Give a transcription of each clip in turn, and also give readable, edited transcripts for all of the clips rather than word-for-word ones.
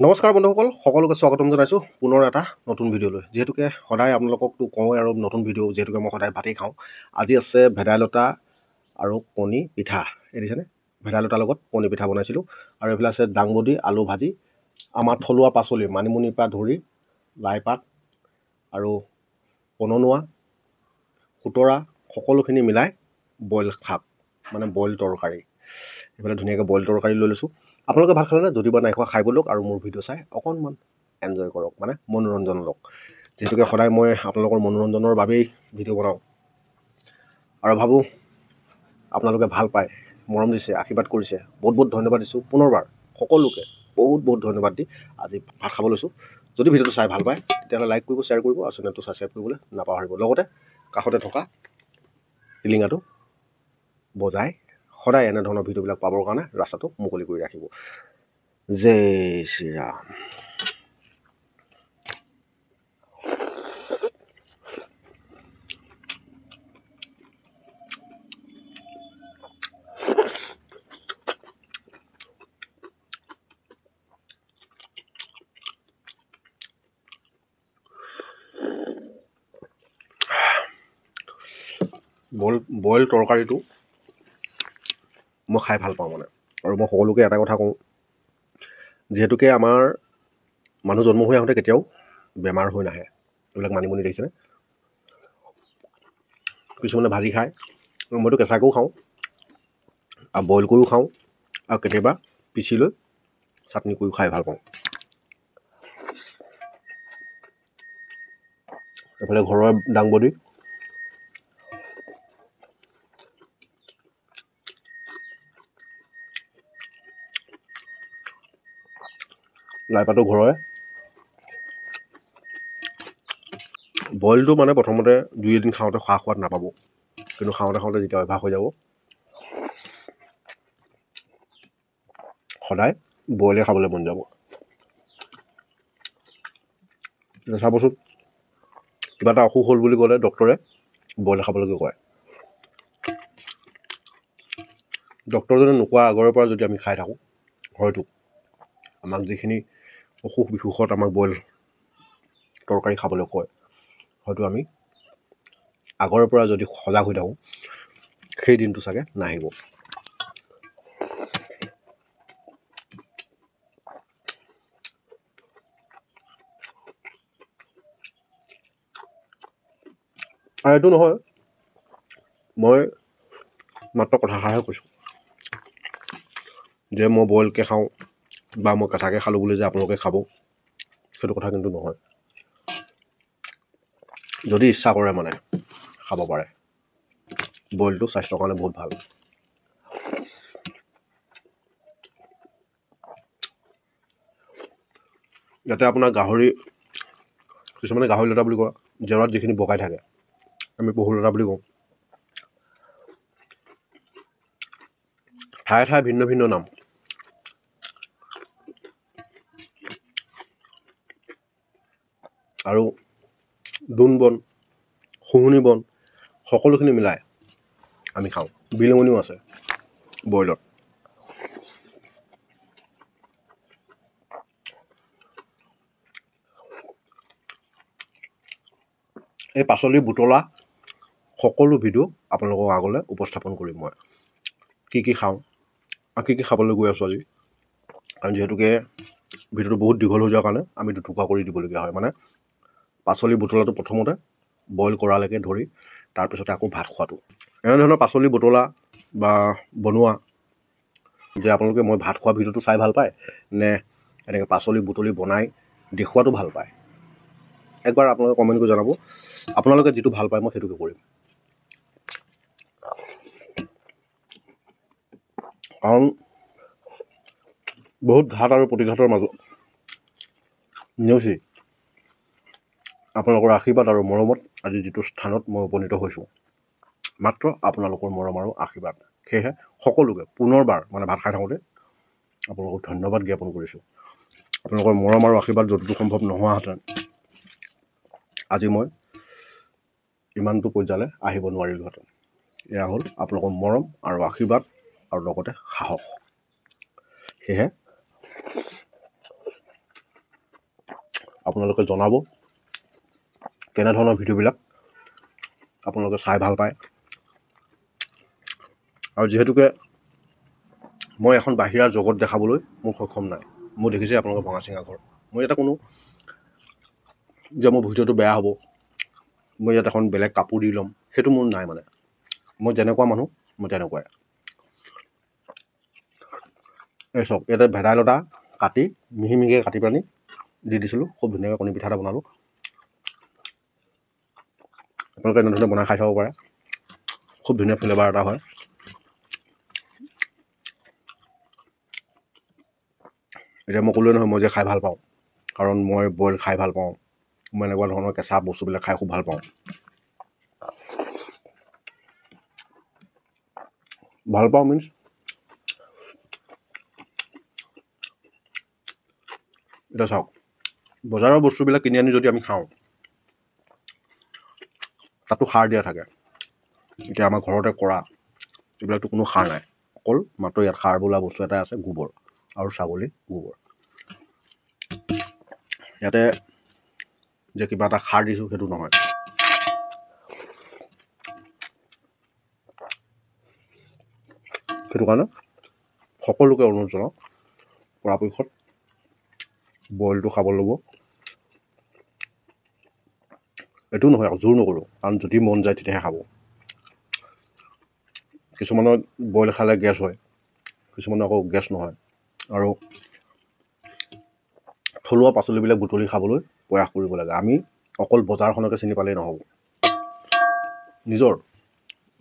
নমস্কাৰ বন্ধুসকল, সকলোকে স্বাগতম জনাইছোঁ পুনৰ এটা নতুন ভিডিঅ'লৈ। যিহেতুকে সদায় আপোনালোককতো কওঁৱে আৰু নতুন ভিডিঅ' যিহেতুকে মই সদায় ভাতেই খাওঁ। আজি আছে ভেদাইলতা আৰু কণী পিঠা। দেখিছেনে? ভেদাইলতাৰ লগত কণী পিঠা বনাইছিলোঁ। আৰু এইফালে আছে দাংবডি আলু ভাজি, আমাৰ থলুৱা পাচলি মানিমুনিৰ পৰা ধৰি লাইপাত আৰু পননুৱা খুতৰা সকলোখিনি মিলাই বইল শাক, মানে বইল তৰকাৰী। এইফালে ধুনীয়াকৈ বইল তৰকাৰী লৈ লৈছোঁ। আপোনালোকে ভাত খালেনে? যদি বা নাই খোৱা খাই বলক আৰু মোৰ ভিডিঅ' চাই অকণমান এনজয় কৰক, মানে মনোৰঞ্জন লওক। যিহেতুকে সদায় মই আপোনালোকৰ মনোৰঞ্জনৰ বাবেই ভিডিঅ' বনাওঁ আৰু ভাবোঁ আপোনালোকে ভাল পায়, মৰম দিছে, আশীৰ্বাদ কৰিছে। বহুত বহুত ধন্যবাদ দিছোঁ পুনৰবাৰ সকলোকে বহুত বহুত ধন্যবাদ দি আজি ভাত খাব লৈছোঁ। যদি ভিডিঅ'টো চাই ভাল পায় তেতিয়াহ'লে লাইক কৰিব, শ্বেয়াৰ কৰিব আৰু চেনেলটো ছাবস্ক্ৰাইব কৰিবলৈ নাপাহৰিব। লগতে কাষতে থকা টিলিঙাটো বজাই সদায় এনেধৰণৰ ভিডিঅ'বিলাক পাবৰ কাৰণে ৰাস্তাটো মুকলি কৰি ৰাখিব। জয় শ্ৰীৰাম। বইল তৰকাৰীটো মই খাই ভাল পাওঁ মানে, আৰু মই সকলোকে এটা কথা কওঁ, যিহেতুকে আমাৰ মানুহ জন্ম হৈ আহোঁতে কেতিয়াও বেমাৰ হৈ নাহে। এইবিলাক মানিমুনি দেখিছেনে? কিছুমানে ভাজি খায়, মইতো কেঁচাকৈও খাওঁ আৰু বইল কৰিও খাওঁ আৰু কেতিয়াবা পিচি লৈ চাটনি কৰিও খাই ভাল পাওঁ। এইফালে ঘৰৰ দাংবডি, লাইপাতো ঘৰৰে। বইলটো মানে প্ৰথমতে দুই এদিন খাওঁতে খা সোৱাদ নাপাব, কিন্তু খাওঁতে খাওঁতে যেতিয়া অভ্যাস হৈ যাব সদায় বইলে খাবলৈ মন যাব। চাবচোন, কিবা এটা অসুখ হ'ল বুলি ক'লে ডক্টৰে বইল খাবলৈকে কয়। ডক্টৰজনে নোকোৱা আগৰে পৰা যদি আমি খাই থাকোঁ, হয়তো আমাক যিখিনি অসুখ বিসুখত আমাক বইল তৰকাৰী খাবলৈ কয়, হয়তো আমি আগৰে পৰা যদি সজাগ হৈ থাকোঁ সেই দিনটো চাগে নাহিব। আৰু এইটো নহয়, মই মাত্ৰ কথাষাৰহে কৈছোঁ যে মই বইলকৈ খাওঁ বা মই কেঁচাকৈ খালোঁ বুলি যে আপোনালোকে খাব, সেইটো কথা কিন্তু নহয়। যদি ইচ্ছা কৰে মানে খাব পাৰে। বইলটো স্বাস্থ্যৰ কাৰণে বহুত ভাল। ইয়াতে আপোনাৰ গাহৰি, কিছুমানে গাহৰি লতা বুলি কয়, জেওৰাত যিখিনি বগাই থাকে, আমি পহু লতা বুলি কওঁ। ঠায়ে ঠায়ে ভিন্ন ভিন্ন নাম। আৰু দোন বন, শুহুনি বন সকলোখিনি মিলাই আমি খাওঁ। বিলঙনিও আছে বইলত। এই পাচলি বুটলা সকলো ভিডিঅ' আপোনালোকৰ আগলৈ উপস্থাপন কৰিম মই। কি কি খাওঁ আৰু কি কি খাবলৈ গৈ আছোঁ আজি। কাৰণ যিহেতুকে ভিডিঅ'টো বহুত দীঘল হৈ যোৱাৰ কাৰণে আমি দুটুকুৰা কৰি দিবলগীয়া হয়। মানে পাচলি বুটলাটো প্ৰথমতে বইল কৰালৈকে ধৰি তাৰপিছতে আকৌ ভাত খোৱাটো। এনেধৰণৰ পাচলি বুটলা বা বনোৱা যে আপোনালোকে মই ভাত খোৱা ভিডিঅ'টো চাই ভাল পায় নে এনেকৈ পাচলি বুটলি বনাই দেখুৱাটো ভাল পায়, একবাৰ আপোনালোকে কমেণ্ট কৰি জনাব। আপোনালোকে যিটো ভাল পায় মই সেইটোকে কৰিম। কাৰণ বহুত ঘাট আৰু প্ৰতিঘাতৰ মাজত নেওচি আপোনালোকৰ আশীৰ্বাদ আৰু মৰমত আজি যিটো স্থানত মই উপনীত হৈছোঁ, মাত্ৰ আপোনালোকৰ মৰম আৰু আশীৰ্বাদ। সেয়েহে সকলোকে পুনৰবাৰ মানে ভাত খাই থাকোঁতে আপোনালোকক ধন্যবাদ জ্ঞাপন কৰিছোঁ। আপোনালোকৰ মৰম আৰু আশীৰ্বাদ যতটো সম্ভৱ নোহোৱাহেঁতেন আজি মই ইমানটো পৰ্যায়লৈ আহিব নোৱাৰিলোহেঁতেন। এয়া হ'ল আপোনালোকৰ মৰম আৰু আশীৰ্বাদ আৰু লগতে সাহস। সেয়েহে আপোনালোকে জনাব কেনেধৰণৰ ভিডিঅ'বিলাক আপোনালোকে চাই ভাল পায়। আৰু যিহেতুকে মই এখন বাহিৰা জগত দেখাবলৈ মোৰ সক্ষম নাই। মই দেখিছে আপোনালোকৰ ভঙা চিঙা ঘৰ। মই ইয়াতে কোনো যে মোৰ ভিডিঅ'টো বেয়া হ'ব, মই ইয়াত এখন বেলেগ কাপোৰ দি ল'ম, সেইটো মোৰ নাই মানে। মই যেনেকুৱা মানুহ মই তেনেকুৱাই। এই চাওক, ইয়াতে ভেদাইলতা কাটি মিহি মিহিকৈ কাটি পানি দি দিছিলোঁ। খুব ধুনীয়াকৈ কণী পিঠা এটা বনালোঁ। আপোনালোকে এনেধৰণে বনাই খাই চাব পাৰে। খুব ধুনীয়া ফ্লেভাৰ এটা হয়। এতিয়া মই ক'লোৱে নহয় মই যে খাই ভাল পাওঁ, কাৰণ মই বইল খাই ভাল পাওঁ। মই এনেকুৱা ধৰণৰ কেঁচা বস্তুবিলাক খাই খুব ভাল পাওঁ। ভাল পাওঁ মিনছ এতিয়া চাওক, বজাৰৰ বস্তুবিলাক কিনি আনি যদি আমি খাওঁ, তাতো সাৰ দিয়া থাকে। এতিয়া আমাৰ ঘৰতে কৰা এইবিলাকতো কোনো সাৰ নাই, অকল মাত্ৰ ইয়াত সাৰ বোলা বস্তু এটা আছে, গোবৰ আৰু ছাগলী গোবৰ। ইয়াতে যে কিবা এটা সাৰ দিছোঁ সেইটো নহয়। সেইটো কাৰণে সকলোকে অনুৰোধ জনাওঁ, পৰাপক্ষত বইলটো খাব ল'ব। এইটো নহয়, জোৰ নকৰোঁ, কাৰণ যদি মন যায় তেতিয়াহে খাব। কিছুমানৰ বইল খালে গেছ হয়, কিছুমানৰ আকৌ গেছ নহয়। আৰু থলুৱা পাচলিবিলাক বুটলি খাবলৈ প্ৰয়াস কৰিব লাগে। আমি অকল বজাৰখনকে চিনি পালেই নহ'ব। নিজৰ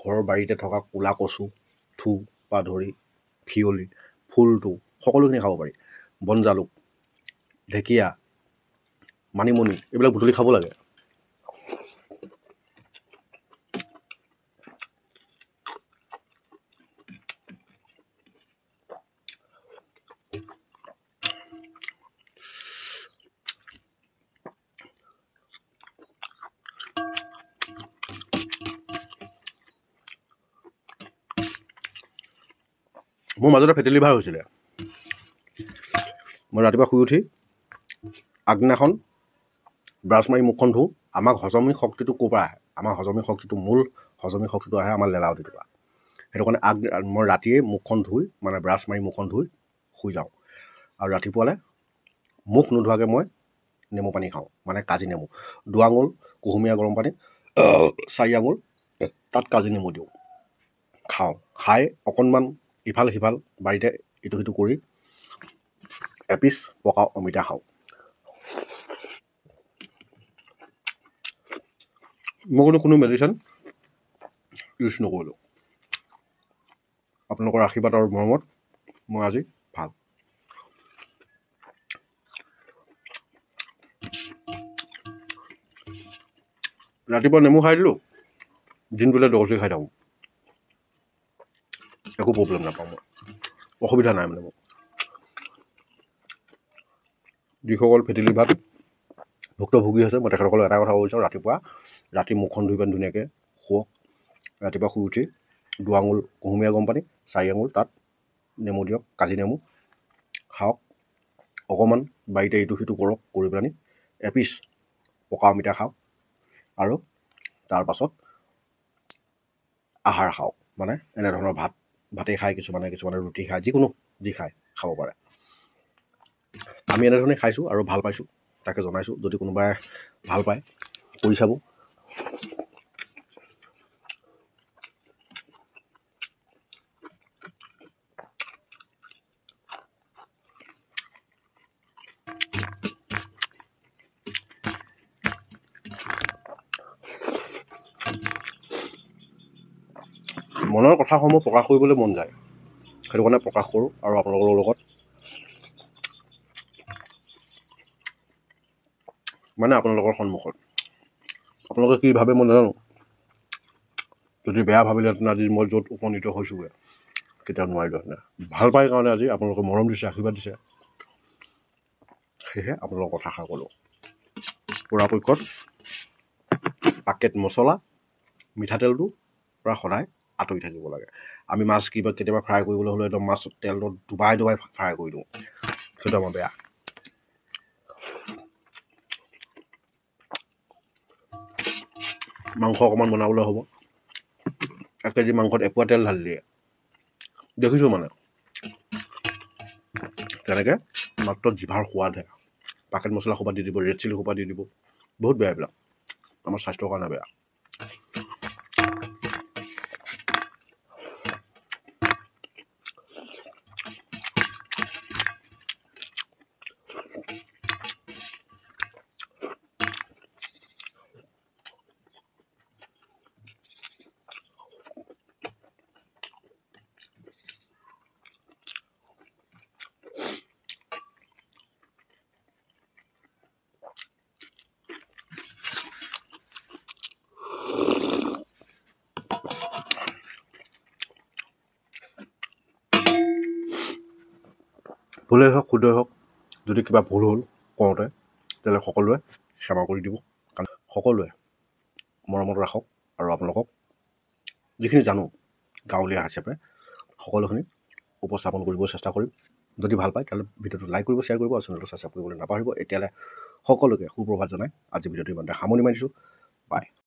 ঘৰৰ বাৰীতে থকা ক'লা কচু থু পৰা ধৰি ফিয়লি ফুলটো সকলোখিনি খাব পাৰি। বন জালুক, ঢেকীয়া, মানিমুনি এইবিলাক বুটলি খাব লাগে। মোৰ মাজতে ফেটি লিভাৰ হৈছিলে। মই ৰাতিপুৱা শুই উঠি আগদিনাখন ব্ৰাছ মাৰি মুখখন ধুওঁ। আমাক হজমি শক্তিটো ক'ৰ পৰা আহে? আমাৰ হজমি শক্তিটো মূল হজমি শক্তিটো আহে আমাৰ লেলাৱতিটোৰ পৰা। সেইটো কাৰণে মই ৰাতিয়ে মুখখন ধুই মানে ব্ৰাছ মাৰি মুখখন ধুই শুই যাওঁ। আৰু ৰাতিপুৱালৈ মুখ নোধোৱাকৈ মই নেমু পানী খাওঁ, মানে কাজি নেমু। 2 আঙুল কুহুমীয়া গৰম পানী, 4 আঙুল তাত কাজি নেমু দিওঁ, খাওঁ। খাই অকণমান ইফাল সিফাল বাৰীতে ইটো সিটো কৰি এপিচ পকা অমিতা খাওঁ। মই কোনো মেডিচিন ইউজ নকৰিলোঁ। আপোনালোকৰ আশীৰ্বাদ আৰু মৰমত মই আজি ভাল। ৰাতিপুৱা নেমু খাই দিলোঁ, দিনটোলৈ দৰচি খাই থাকোঁ, একো প্ৰব্লেম নাপাওঁ মই, অসুবিধা নাই মানে মোৰ। যিসকল ফেটি লিভাৰত ভুক্তভোগী হৈছে, মই তেখেতসকলক এটা কথা ক'ব বিচাৰোঁ, ৰাতি মুখখন ধুই পানি ধুনীয়াকৈ শুৱক। ৰাতিপুৱা শুই উঠি 2 আঙুল কুহুমীয়া গৰম পানী, 4 আঙুল তাত নেমু দিয়ক, কাজি নেমু খাওক। অকণমান বাৰীতে ইটো সিটো কৰক, কৰি পেলানি এপিচ পকা অমিতা খাওক। আৰু তাৰপাছত আহাৰ খাওক, মানে এনেধৰণৰ ভাতেই খায়, কিছুমানে ৰুটি খায়, যিকোনো যি খায় খাব পাৰে। আমি এনেধৰণে খাইছোঁ আৰু ভাল পাইছোঁ, তাকে জনাইছোঁ। যদি কোনোবাই ভাল পায় কৰি চাব। মনৰ কথাসমূহ প্ৰকাশ কৰিবলৈ মন যায়, সেইটো কাৰণে প্ৰকাশ কৰোঁ। আৰু আপোনালোকৰ লগত মানে আপোনালোকৰ সন্মুখত। আপোনালোকে কি ভাবে মই নাজানো, যদি বেয়া ভাবিলেহেঁতেন আজি মই য'ত উপনীত হৈছোঁগৈ কেতিয়াও নোৱাৰিলোহেঁতেন। ভাল পাই কাৰণে আজি আপোনালোকে মৰম দিছে, আশীৰ্বাদ দিছে, সেয়েহে আপোনালোকৰ কথাষাৰ ক'লোঁ। পৰাপক্ষত পাকেট মছলা, মিঠাতেলটো পৰা সদায় আঁতৰি থাকিব লাগে। আমি মাছ কেতিয়াবা ফ্ৰাই কৰিবলৈ হ'লে একদম মাছ তেলটো ডুবাই ফ্ৰাই কৰি দিওঁ, সেইটো আমাৰ বেয়া। মাংস অকণমান বনাবলৈ হ'ব 1 কেজি মাংসত এপোৱা তেল ঢালি দিয়ে দেখিছোঁ মানে তেনেকৈ মাত্ৰ জিভাৰ সোৱাদহে পেকেট মছলা সোপা দি দিব ৰেড চিলি সোপা দি দিব বহুত বেয়া এইবিলাক আমাৰ স্বাস্থ্যৰ কাৰণে বেয়া ভুলেই হওক শুদ্ধই হওক যদি কিবা ভুল হ'ল কওঁতে তেতিয়াহ'লে সকলোৱে ক্ষমা কৰি দিব কাৰণ সকলোৱে মৰমত ৰাখক আৰু আপোনালোকক যিখিনি জানো গাঁৱলীয়া হিচাপে সকলোখিনি উপস্থাপন কৰিব চেষ্টা কৰিম যদি ভাল পায় তেতিয়াহ'লে ভিডিঅ'টো লাইক কৰিব শ্বেয়াৰ কৰিব আৰু চেনেলটো ছাবস্ক্ৰাইব কৰিবলৈ নাপাহৰিব এতিয়ালৈ সকলোকে সুপ্ৰভাত জনাই আজি ভিডিঅ'টো ইমানতে সামৰণি মাৰিছোঁ বাই